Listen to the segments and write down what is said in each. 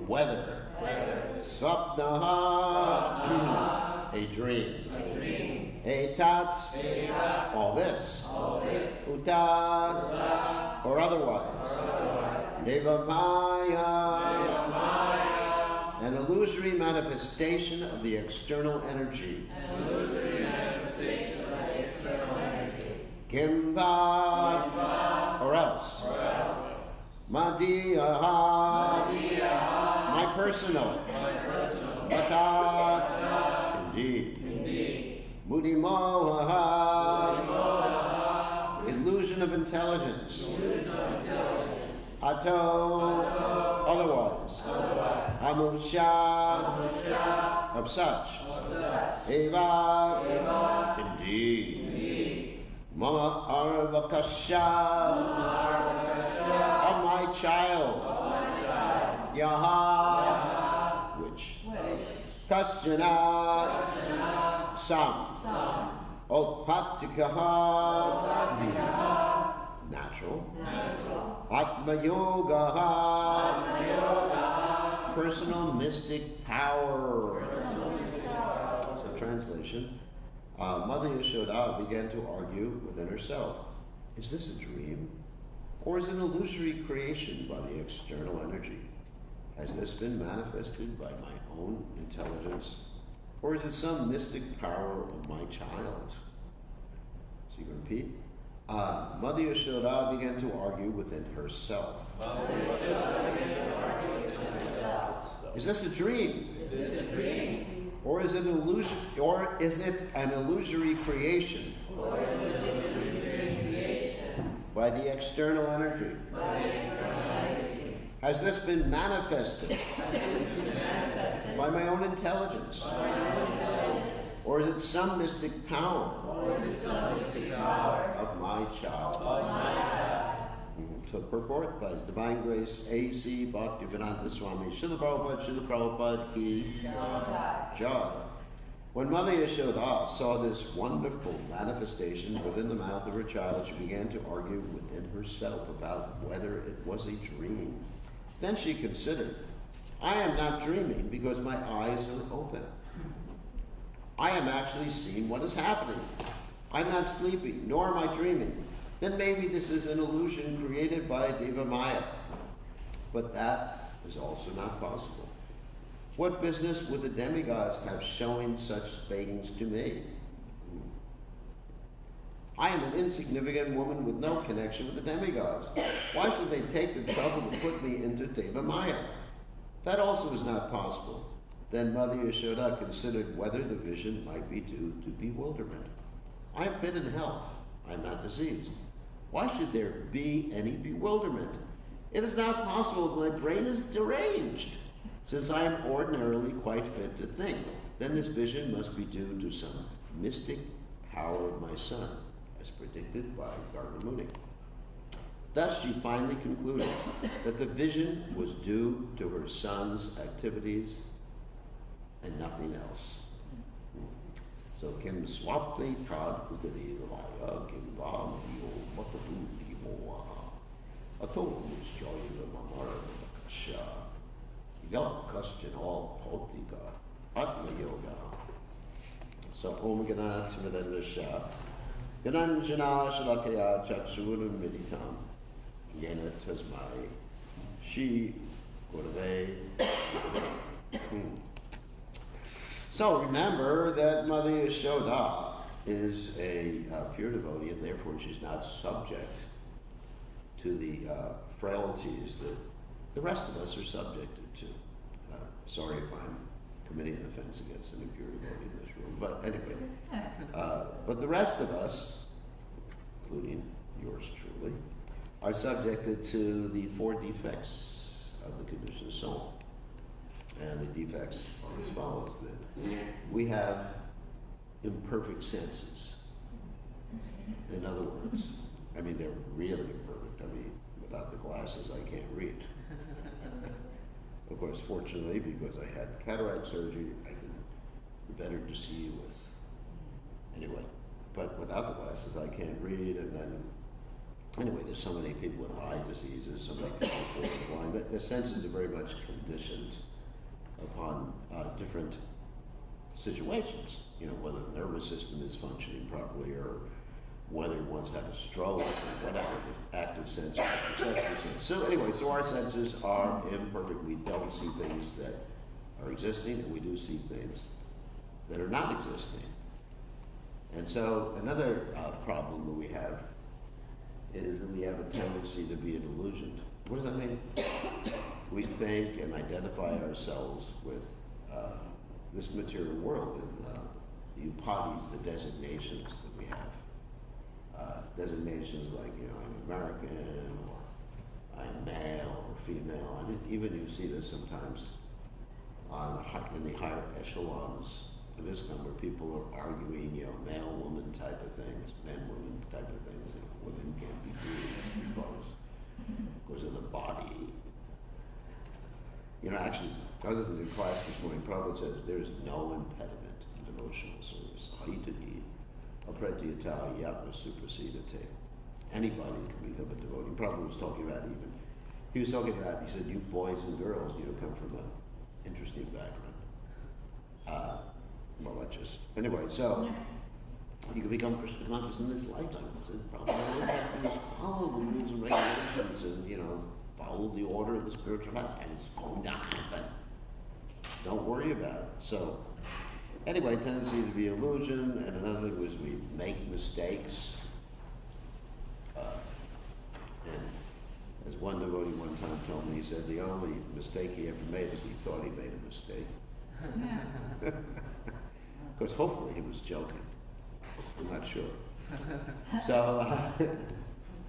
weather. Swapnaha, a dream. Etat, all this. Uta, or otherwise. Devamaya, an illusory manifestation of the external energy. Kimba, or else. Madiyaha, my personal. Mata, indeed. Mudimoha, illusion of intelligence. Ato, otherwise. Amusha, of such. Eva, indeed. Mama Arvakasha, of my child. Yaha, which? Kasyana, some. Otpatikaha, natural. Atma Yogaha, personal mystic power. So translation, Mother Yashoda began to argue within herself. Is this a dream? Or is it an illusory creation by the external energy? Has this been manifested by my own intelligence? Or is it some mystic power of my child? So you can repeat. Mother Yashoda began to argue within herself. Is this a dream? Or is it an illusion? Or is it an illusory creation? By the external energy? Has this been manifested? By my own intelligence? Or is it some mystic power? Of my child? So purport by His Divine Grace A.C. Bhaktivedanta Swami Srila Prabhupada Ki Jai. When Mother Yashoda saw this wonderful manifestation within the mouth of her child, she began to argue within herself about whether it was a dream. Then she considered, I am not dreaming because my eyes are open. I am actually seeing what is happening. I'm not sleeping, nor am I dreaming. Then maybe this is an illusion created by Deva Maya. But that is also not possible. What business would the demigods have showing such things to me? I am an insignificant woman with no connection with the demigods. Why should they take the trouble to put me into Deva Maya? That also is not possible. Then Mother Yashoda considered whether the vision might be due to bewilderment. I am fit in health. I am not diseased. Why should there be any bewilderment? It is not possible. My brain is deranged. Since I am ordinarily quite fit to think, then this vision must be due to some mystic power of my son, as predicted by Garga Muni. Thus she finally concluded that the vision was due to her son's activities and nothing else. So Kim Swapni Tad Ukadi Vaya Kim Vam Yo Matadu Moa Atom Shoya Mamara Kasha Yal Question All Potika Atma Yoga. So Om Gana Timadana Shah Gananjana Shalakaya Chaksuran Meditam Yena Tasmai Shi Gurave. So remember that Mother Yashoda is a pure devotee, and therefore she's not subject to the frailties that the rest of us are subjected to. Sorry if I'm committing an offense against an impure devotee in this room, but anyway. But the rest of us, including yours truly, are subjected to the 4 defects of the conditioned soul. And the defects are as follows. That we have imperfect senses. In other words, I mean, they're really imperfect. I mean, without the glasses, I can't read. Of course, fortunately, because I had cataract surgery, I can better to see with. Anyway, but without the glasses, I can't read, and then Anyway, there's so many people with eye diseases, so many people born blind. But the senses are very much conditioned upon different situations. You know, whether the nervous system is functioning properly or whether one's had a stroke or whatever, the active sense or the perceptive sense. So anyway, so our senses are imperfect. We don't see things that are existing, and we do see things that are not existing. And so another problem that we have is that we have a tendency to be delusioned. What does that mean? We think and identify ourselves with this material world and the upadhis, the designations that we have. Designations like, you know, I'm American, or I'm male or female. I mean, even you see this sometimes in the higher echelons of Islam, where people are arguing, you know, male, woman type of things, men, women type of things. You know, women can't be viewed because of the body. You know, actually, I was in class this morning. Prabhupada says there is no impediment in devotional service. Apretiyata yatma suprasidate. Anybody can become a devotee. Prabhupada was talking about he said, you boys and girls, you know, come from an interesting background. Well, that's just, anyway, so you can become Krishna conscious in this lifetime. I said, probably all you have to do is follow the rules and regulations and, you know, follow the order of the spiritual path, and it's going to happen. Don't worry about it. So, anyway, tendency to be illusion, and another thing was we make mistakes. And as one devotee one time told me, he said the only mistake he ever made is he thought he made a mistake. Because hopefully he was joking. I'm not sure. So,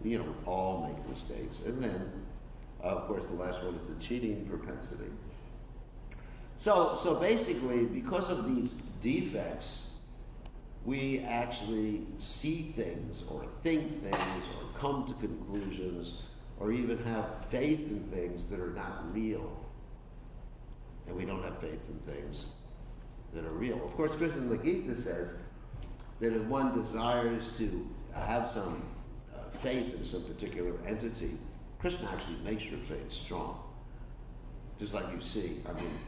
you know, all make mistakes. And then, of course, the last one is the cheating propensity. So basically, because of these defects, we actually see things or think things or come to conclusions or even have faith in things that are not real. And we don't have faith in things that are real. Of course, Krishna in the Gita says that if one desires to have some faith in some particular entity, Krishna actually makes your faith strong. Just like you see, I mean,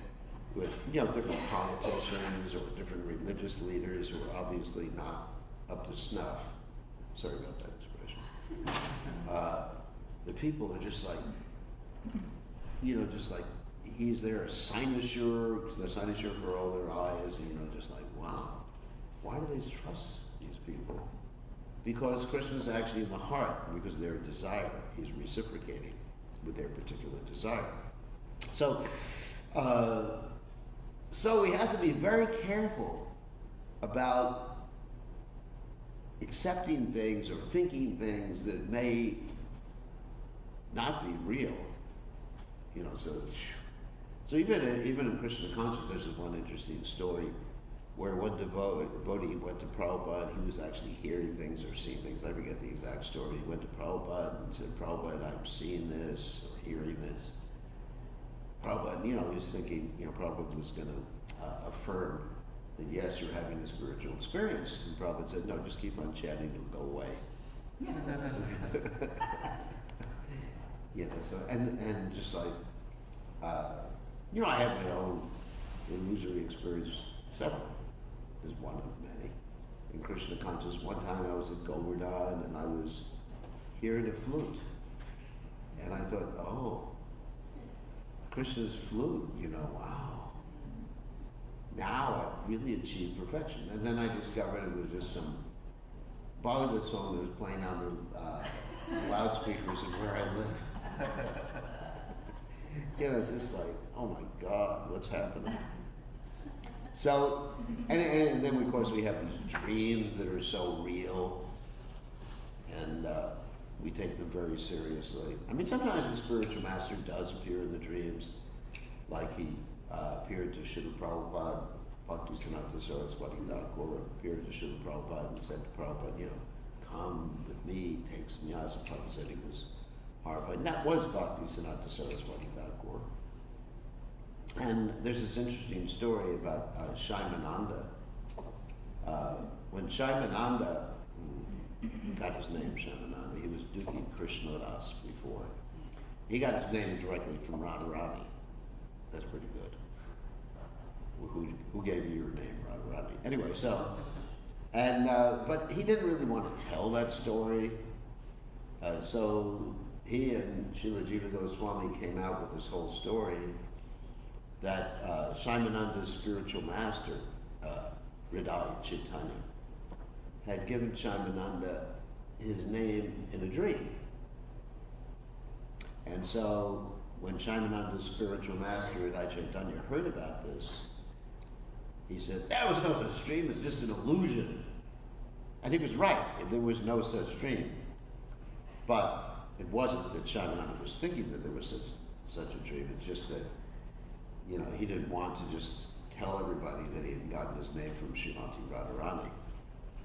with, you know, different politicians or different religious leaders who are obviously not up to snuff. Sorry about that expression. The people are just like, you know, just like, he's there, a cynosure, the cynosure for all their eyes, and, you know, just like, wow, why do they trust these people? Because Krishna's actually in the heart, because their desire, he's reciprocating with their particular desire. So we have to be very careful about accepting things or thinking things that may not be real. You know, so even in Krishna consciousness, there's one interesting story where one devotee went to Prabhupada. He was actually hearing things or seeing things. I forget the exact story. He went to Prabhupada and said, Prabhupada, I'm seeing this or hearing this. Prabhupada, you know, he was thinking, you know, Prabhupada was going to affirm that yes, you're having a spiritual experience. And Prabhupada said, no, just keep on chanting, it'll go away. You know, so, and just like, you know, I have my own illusory experience, several, is one of many. In Krishna consciousness, one time I was at Govardhan and I was hearing a flute. And I thought, oh, Krishna's flute, you know, wow. Now I've really achieved perfection. And then I discovered it was just some Bollywood song that was playing on the loudspeakers of where I live. You know, it's just like, oh my God, what's happening? So, and then of course we have these dreams that are so real, and we take them very seriously. I mean, sometimes the spiritual master does appear in the dreams, like he appeared to Srila Prabhupada, Bhaktisiddhanta Saraswati Thakur appeared to Srila Prabhupada and said to Prabhupada, you know, come with me, take sannyasa. Prabhupada said he was horrified. And that was Bhaktisiddhanta Saraswati Thakur. And there's this interesting story about Shaimananda. When Shaimananda got his name Shamananda. He was Dukhi Krishnadas before. He got his name directly from Radharani. That's pretty good. Who gave you your name, Radharani? Anyway, so, and, but he didn't really want to tell that story. So he and Srila Jiva Goswami came out with this whole story that Shimananda's spiritual master, Hridaya Chaitanya, had given Shimananda his name in a dream. And so when Shimananda's spiritual master, Hridaya Chaitanya, heard about this, he said, there was no such dream, it's just an illusion. And he was right, there was no such dream. But it wasn't that Shimananda was thinking that there was such a dream, it's just that, you know, he didn't want to just tell everybody that he had gotten his name from Srimati Radharani.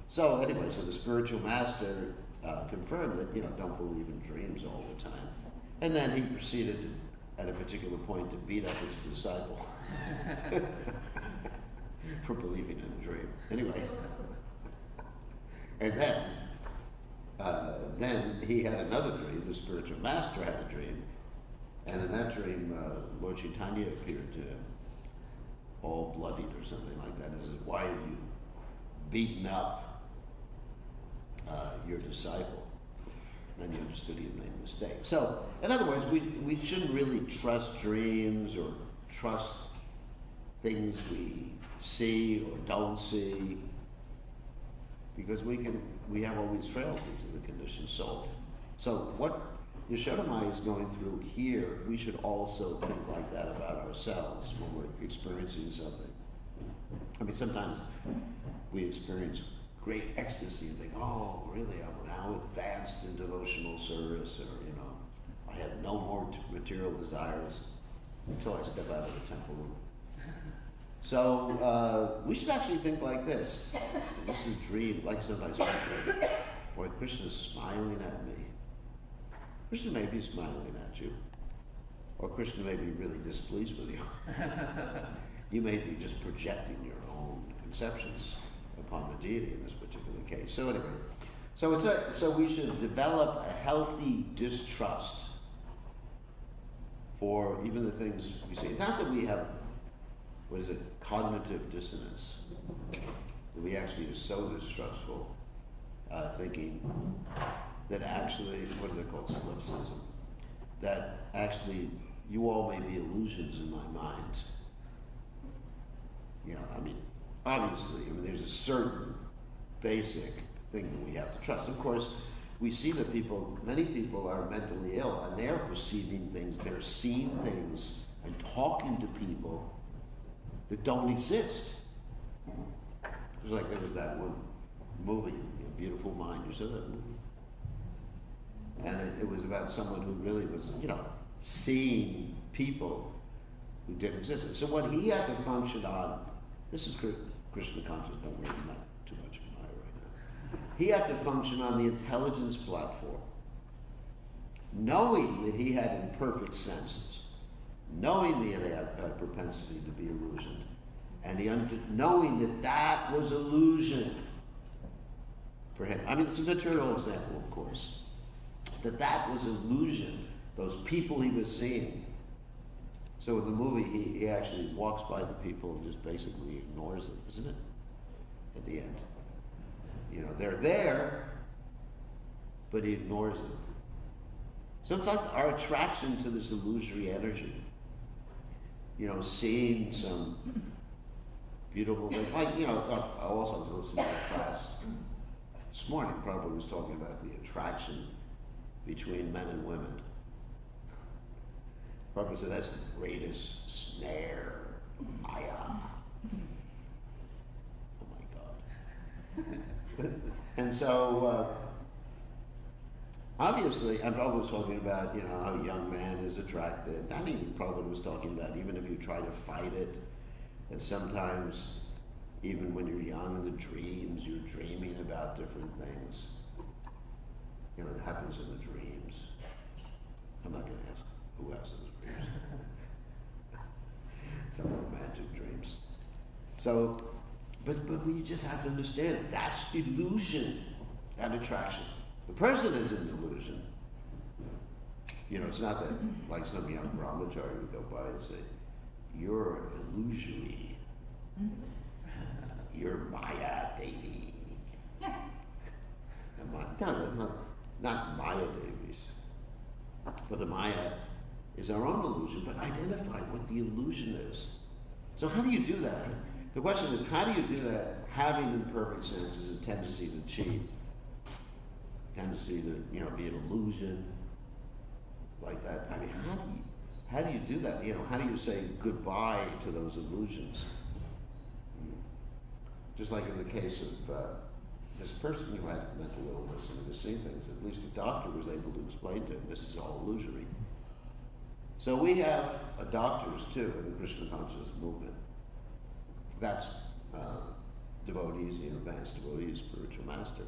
So anyway, so the spiritual master confirmed that, you know, don't believe in dreams all the time. And then he proceeded at a particular point to beat up his disciple for believing in a dream. Anyway, and then he had another dream. The spiritual master had a dream, and in that dream, Lord Chaitanya appeared to him, all bloodied or something like that. He says, "Why have you beaten up your disciple?" Then he understood he had made a mistake. So, in other words, we shouldn't really trust dreams or trust things we see or don't see, because we have all these frailties in the conditioned soul. So what Yashodamai is going through here, we should also think like that about ourselves when we're experiencing something. I mean, sometimes we experience great ecstasy and think, oh, really, I'm now advanced in devotional service, or, you know, I have no more material desires until I step out of the temple room. So we should actually think like this. Is this a dream? Like sometimes people think, boy, Krishna's smiling at me. Krishna may be smiling at you. Or Krishna may be really displeased with you. You may be just projecting your own conceptions upon the deity in this particular case. So anyway, so we should develop a healthy distrust for even the things we see. Not that we have, cognitive dissonance, that we actually are so distrustful, thinking that actually, what is it called, solipsism, that actually you all may be illusions in my mind. You know, I mean, obviously, there's a certain basic thing that we have to trust. Of course, we see that many people are mentally ill, and they're perceiving things, they're seeing things, and talking to people that don't exist. It was like there was that one movie, Beautiful Mind. You saw that movie? And it was about someone who really was, you know, seeing people who didn't exist. And so what he had to function on, this is Krishna consciousness, don't worry, not too much of Maya right now. He had to function on the intelligence platform, knowing that he had imperfect senses, knowing that he had a propensity to be illusioned, and knowing that that was illusion for him. I mean, it's a material example, of course, that was illusion, those people he was seeing. So in the movie, he actually walks by the people and just basically ignores them, isn't it? At the end. You know, they're there, but he ignores them. So it's like our attraction to this illusory energy. You know, seeing some beautiful thing. Like, you know, I also was listening to a class this morning, probably was talking about the attraction between men and women. Probably said that's the greatest snare, Maya. Oh my God. And so, obviously, and Prabhupada was talking about, you know, how a young man is attracted. And even Prabhupada was talking about, even if you try to fight it, that sometimes, even when you're young in the dreams, you're dreaming about different things. You know, it happens in the dreams. I'm not going to ask who has those dreams. Some romantic dreams. So, but we just have to understand, that's illusion. that attraction. The person is in delusion. You know, it's not that like some young brahmachari would go by and say, "You're illusory. You're Maya Devi." No, not Maya Devis. But the Maya is our own illusion, but identify what the illusion is. So how do you do that? The question is, how do you do that having imperfect senses a tendency to cheat? Tendency to, you know, be an illusion like that. I mean, how do you do that? You know, how do you say goodbye to those illusions? Just like in the case of this person who had mental illness and was seeing things, at least the doctor was able to explain to him this is all illusory. So we have doctors too in the Krishna consciousness movement. That's devotees, you know, advanced devotees, spiritual master.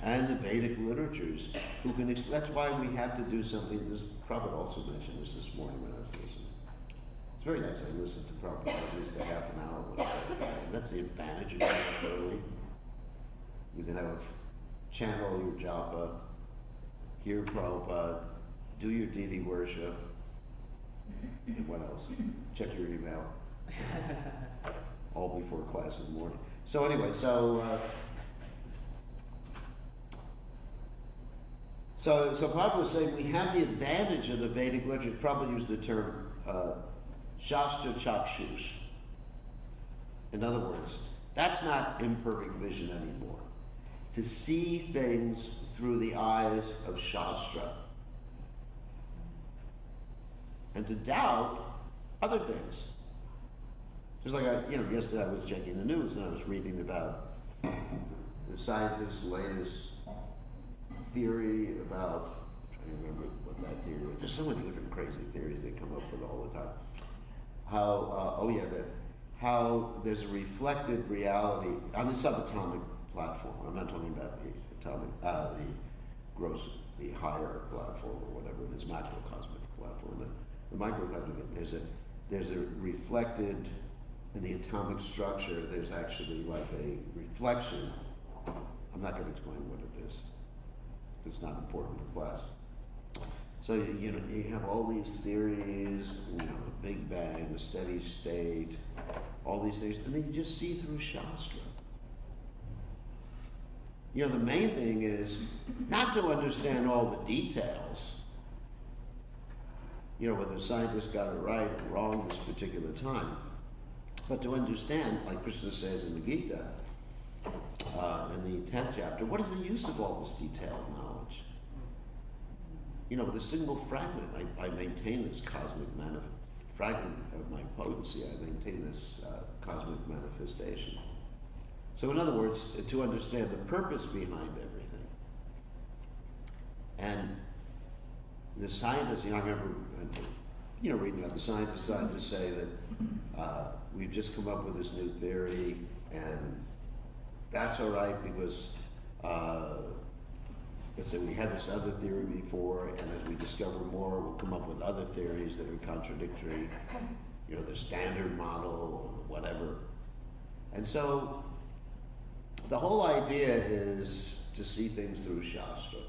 And the Vedic literatures who can explain. That's why we have to do something. This Prabhupada also mentioned this morning when I was listening. It's very nice. I listened to Prabhupada at least a half an hour. And that's the advantage of getting up early. You can have channel your japa, hear Prabhupada, do your deity worship, and what else? Check your email. All before class in the morning. So anyway, so Prabhupada was saying we have the advantage of the Vedic literature. Prabhupada used the term Shastra Chakshus. In other words, that's not imperfect vision anymore. To see things through the eyes of Shastra. And to doubt other things. Just like yesterday I was checking the news and I was reading about the scientists' latest theory about, I'm trying to remember what that theory was. There's so many different crazy theories they come up with all the time. How there's a reflected reality on the subatomic platform. I'm not talking about the atomic, the higher platform or whatever it is, macrocosmic platform. The microcosmic, there's a reflected, in the atomic structure, there's actually like a reflection. I'm not going to explain what it is. It's not important for class. So you have all these theories, the Big Bang, the steady state, all these things, and then you just see through Shastra. The main thing is not to understand all the details. Whether scientists got it right or wrong this particular time, but to understand, like Krishna says in the Gita, in the 10th chapter, what is the use of all this detailed knowledge? With a single fragment, I maintain this cosmic fragment of my potency. I maintain this cosmic manifestation. So in other words, to understand the purpose behind everything. And the scientists, I remember, reading about the scientists say that we've just come up with this new theory, and that's all right because let's say we had this other theory before, and as we discover more, we'll come up with other theories that are contradictory, the standard model or whatever. And so the whole idea is to see things through Shastra.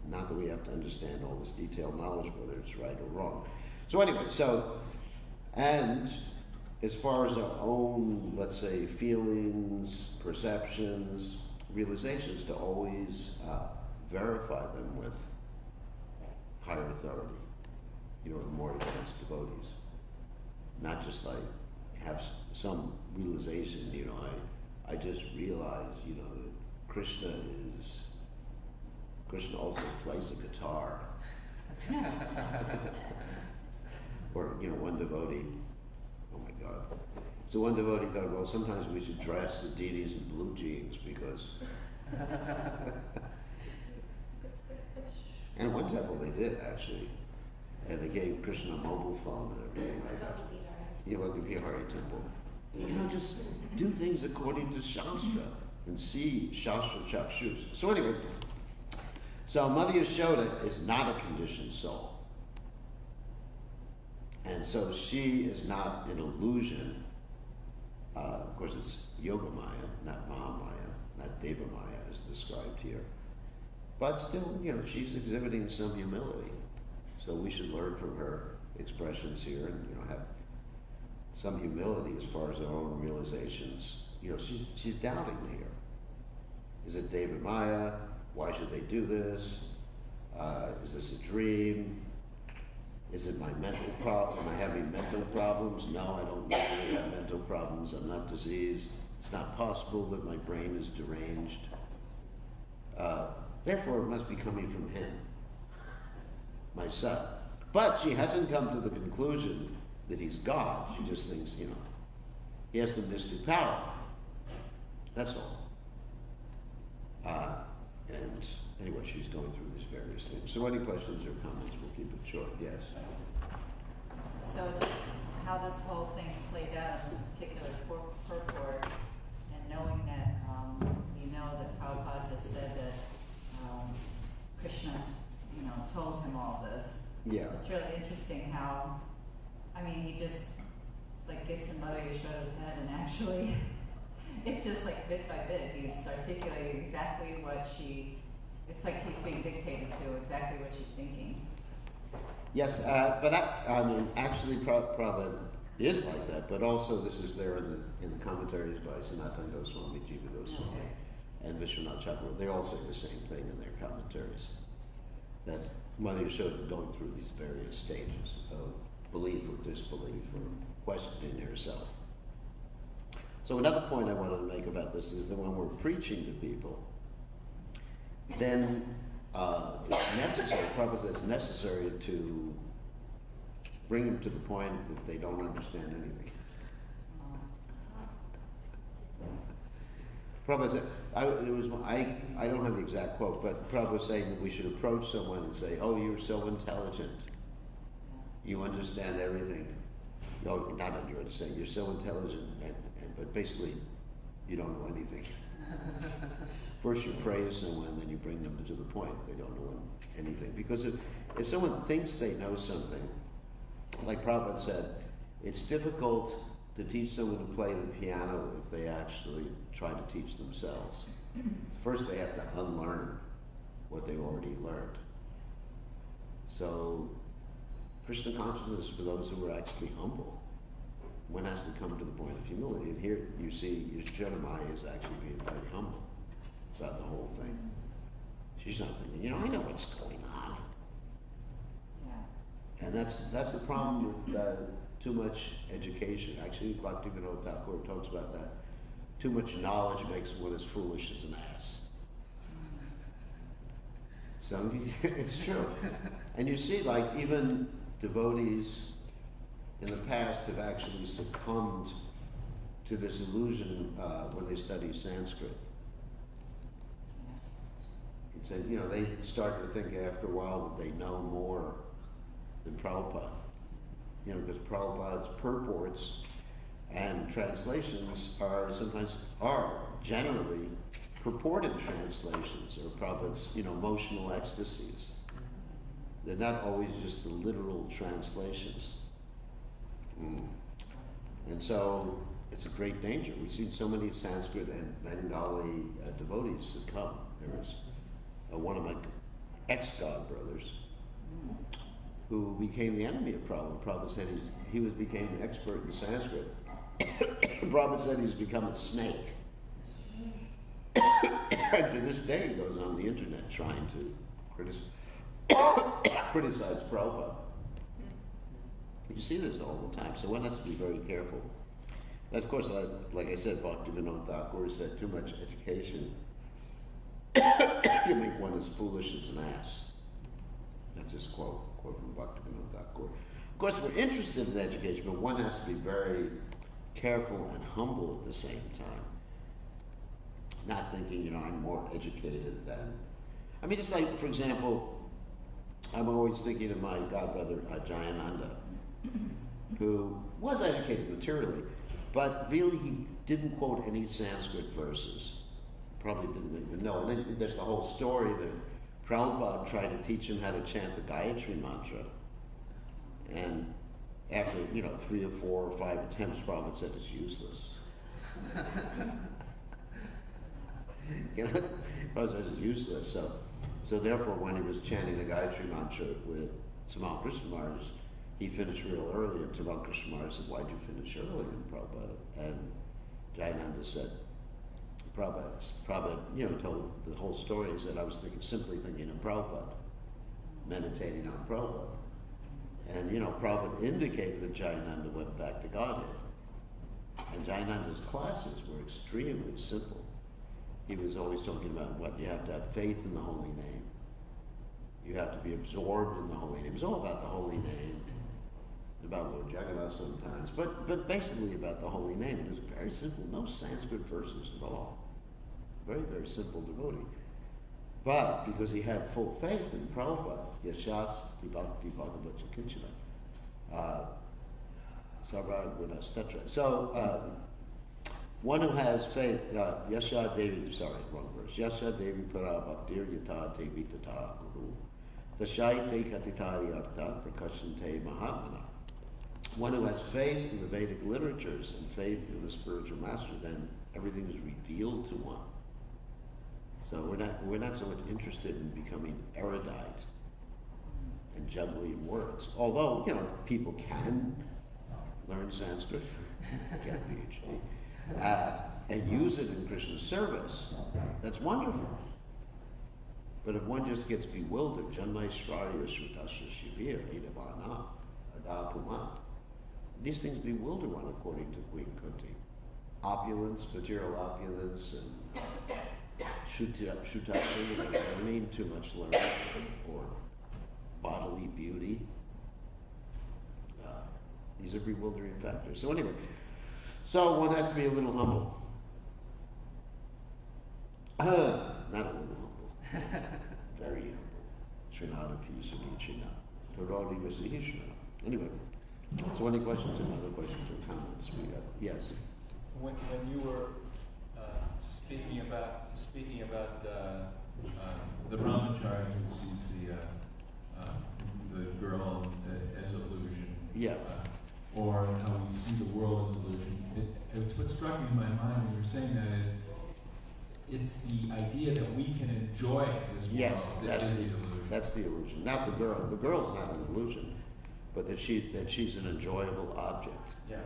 Not that we have to understand all this detailed knowledge, whether it's right or wrong. So anyway, and as far as our own, let's say, feelings, perceptions, realizations, to always verify them with higher authority, the more advanced devotees. Not just like have some realization, I just realized, that Krishna also plays a guitar. Or, one devotee, oh my God. So one devotee thought, well, sometimes we should dress the deities in blue jeans because... And one temple they did, actually. And they gave Krishna a mobile phone and everything like that. Like the Bihari temple. Just do things according to Shastra and see Shastra Chakshus. So anyway, so Mother Yashoda is not a conditioned soul. And so she is not an illusion. Of course, it's Yoga Maya, not Mahamaya. not Deva Maya as described here. But still, she's exhibiting some humility. So we should learn from her expressions here and, have some humility as far as our own realizations. She's doubting here. Is it Deva Maya? Why should they do this? Is this a dream? Is it my mental problem? Am I having mental problems? No, I don't usually have mental problems. I'm not diseased. It's not possible that my brain is deranged. Therefore, it must be coming from him, my son. But she hasn't come to the conclusion that he's God. She just thinks, he has the mystic power. That's all. And anyway, she's going through these various things. So any questions or comments? We'll keep it short. Yes? So just how this whole thing played out in this particular purport, and knowing that, that Prabhupada has said that Krishna, told him all this. Yeah. It's really interesting how, he just gets in Mother Yashoda's head, and actually, it's just bit by bit, he's articulating exactly what it's like he's being dictated to, exactly what she's thinking. Yes, but actually Prabhupada is like that, but also this is there in the commentaries by Sanatana Goswami, Jiva Goswami, and Vishwanath Chakravarti. They all say the same thing in their commentaries, that Mother Yashoda going through these various stages of belief or disbelief or questioning herself. So another point I wanted to make about this is that when we're preaching to people, then it's necessary, Prabhupada says it's necessary to bring them to the point that they don't understand anything. Prabhupada said, I don't have the exact quote, but Prabhupada was saying that we should approach someone and say, oh, you're so intelligent. You understand everything. No, not that you understand, you're so intelligent, but basically, you don't know anything. First you praise someone, then you bring them to the point they don't know anything. Because if someone thinks they know something, like Prabhupada said, it's difficult to teach someone to play the piano if they actually try to teach themselves. First they have to unlearn what they already learned. So, Krishna consciousness for those who are actually humble. One has to come to the point of humility. And here you see Yashoda Maya is actually being very humble about the whole thing. She's not thinking, I know what's going on. Yeah. And that's the problem with too much education. Actually, Bhaktivinoda Thakur talks about that. Too much knowledge makes one as foolish as an ass. So it's true. And you see, even devotees in the past have actually succumbed to this illusion when they study Sanskrit. It's they start to think after a while that they know more than Prabhupada. Because Prabhupada's purports and translations are generally purported translations, or Prabhupada's, emotional ecstasies. They're not always just the literal translations. And so it's a great danger. We've seen so many Sanskrit and Bengali devotees succumb. There was one of my ex-godbrothers who became the enemy of Prabhupada. Prabhupada said he became an expert in Sanskrit. Prabhupada said he's become a snake. And to this day he goes on the internet trying to criticize Prabhupada. You see this all the time, so one has to be very careful. And of course, like I said, Bhaktivinoda Thakur said, too much education you make one as foolish as an ass. That's his quote from Bhaktivinoda Thakur. Of course, we're interested in education, but one has to be very careful and humble at the same time. Not thinking, I'm more educated than... just like, for example, I'm always thinking of my godbrother, Jayananda, who was educated materially, but really he didn't quote any Sanskrit verses. Probably didn't even know. And then there's the whole story that Prabhupada tried to teach him how to chant the Gayatri mantra. And after, 3 or 4 or 5 attempts, Prabhupada said it's useless. You know, Prabhupada says it's useless. So therefore, when he was chanting the Gayatri mantra with Tamal Krishna Maharaj, he finished real early, and Tamal Krishna Maharaj said, "Why'd you finish early?" And Prabhupada and Jayananda said, Prabhupada, told the whole story. He said, "I was simply thinking of Prabhupada, meditating on Prabhupada." And Prabhupada indicated that Jayananda went back to Godhead. And Jayananda's classes were extremely simple. He was always talking about what you have to have faith in the holy name. You have to be absorbed in the holy name. It was all about the holy name, about Lord Jagannath sometimes, but basically about the holy name. It was very simple, no Sanskrit verses at all. Very, very simple devotee. But because he had full faith in Prabhupada, Yashas Bhakti Bhagavata Kinchana, Sarva Gunas Tetra. So, one who has faith, Yasha Devi, sorry, wrong verse. Yasha Devi Para Bhaktir Yata Te Vitata Guru. Dashai Te Katitari Arta Prakashan Te Mahatmana. One who has faith in the Vedic literatures and faith in the spiritual master, then everything is revealed to one. So we're not so much interested in becoming erudite and juggling words. Although, people can learn Sanskrit, get a PhD, and use it in Krishna's service. That's wonderful. But if one just gets bewildered, Janmai Shrarya Shrutasya Shivir, Edavana, Adapuma, these things bewilder one according to Queen Kunti. Opulence, material opulence, and Shutasya, learning, too much learning, or bodily beauty. These are bewildering factors. So anyway, one has to be a little humble. Not a little humble. Very humble. Srinada Pisunichina. Torodi Vasihishna. Anyway, so any questions, other questions or comments? Yes. When you were speaking about the brahmachari who sees the girl as illusion, yeah, or how we see the world as illusion. What struck me in my mind when you were saying that is, it's the idea that we can enjoy this yes, world that is the illusion. That's the illusion. Not the girl. The girl's not an illusion, but that she's an enjoyable object. Yeah.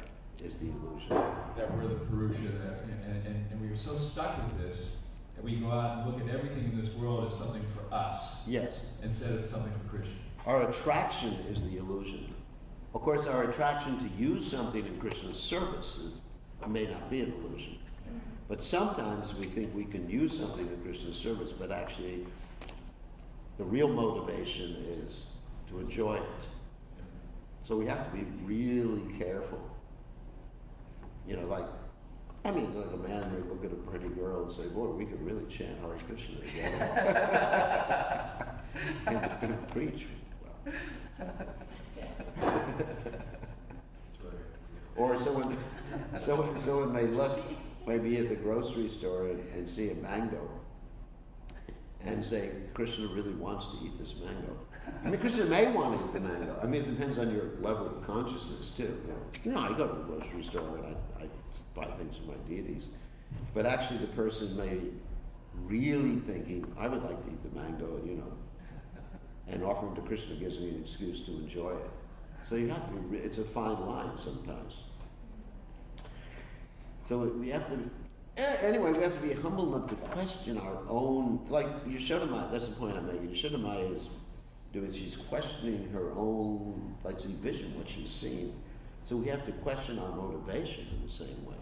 Is the illusion. That we're the Purusha, and we are so stuck with this that we go out and look at everything in this world as something for us. Yes. Instead of something for Krishna. Our attraction is the illusion. Of course, our attraction to use something in Krishna's service may not be an illusion. But sometimes we think we can use something in Krishna's service, but actually the real motivation is to enjoy it. So we have to be really careful. Like a man may look at a pretty girl and say, "Boy, we could really chant Hare Krishna together." And preach well. Or someone may look, maybe at the grocery store and see a mango and say, "Krishna really wants to eat this mango." Krishna may want to eat the mango. It depends on your level of consciousness too. I go to the grocery store and I buy things for my deities. But actually the person may really thinking, "I would like to eat the mango," and offering to Krishna gives me an excuse to enjoy it. So you have to be, it's a fine line sometimes. So we have to, anyway, we have to be humble enough to question our own, like Yashodamaya, that's the point I'm making. Yashodamaya is she's questioning her own, see vision, what she's seeing. So we have to question our motivation in the same way.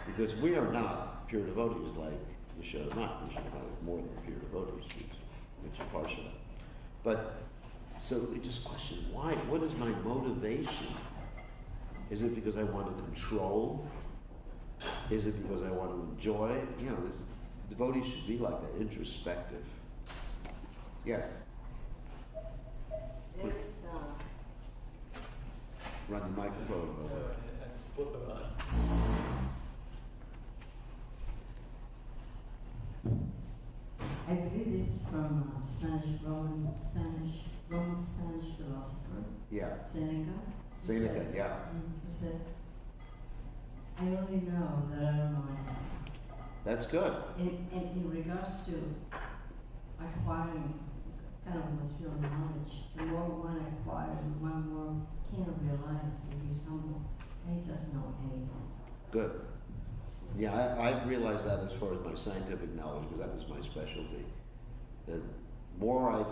Because we are not pure devotees like Yashodamaya. Yashodamaya is more than pure devotees, which is partial. But, so we just question, why? What is my motivation? Is it because I want to control? Is it because I want to enjoy? Devotees should be like that, introspective. Yeah. There's Run the microphone. Flip it on. I believe this is from Roman Spanish philosopher. Yeah. Seneca. Seneca, yeah. Who said, "I only know that I don't know anything." That's good. In regards to acquiring kind of material knowledge, the more one acquires, the one more can realize if he's humble, and he doesn't know anything. Good. Yeah, I realized that as far as my scientific knowledge, because that was my specialty. The more I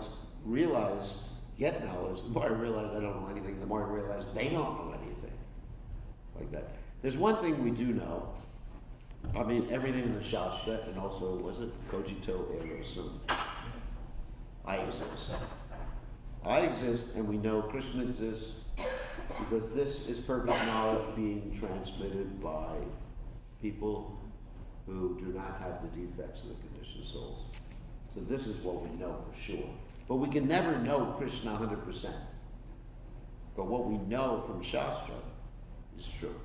get knowledge, the more I realize I don't know anything, the more I realize they don't know anything. Like that. There's one thing we do know. I mean, everything in the Shastra, and also, was it cogito ergo sum? I exist. I exist, and we know Krishna exists, because this is perfect knowledge being transmitted by people who do not have the defects of the conditioned souls. So this is what we know for sure. But we can never know Krishna 100%. But what we know from Shastra is true.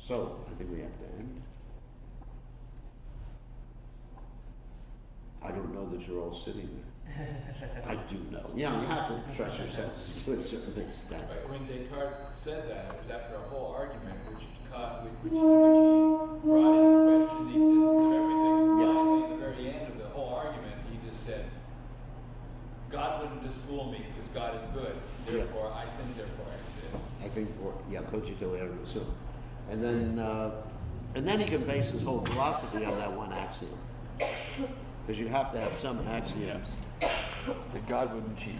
So, I think we have to end. I don't know that you're all sitting there. I do know. Yeah, you have to trust your senses to a certain extent. Right, when Descartes said that, it was after a whole argument which he brought into question the existence of everything. So Yeah. finally, at the very end of the whole argument, he just said, God wouldn't just fool me because God is good. Therefore, I think, therefore I exist. I think, cogito ergo sum. And then he can base his whole philosophy on that one axiom. Because you have to have some axioms. So God wouldn't cheat.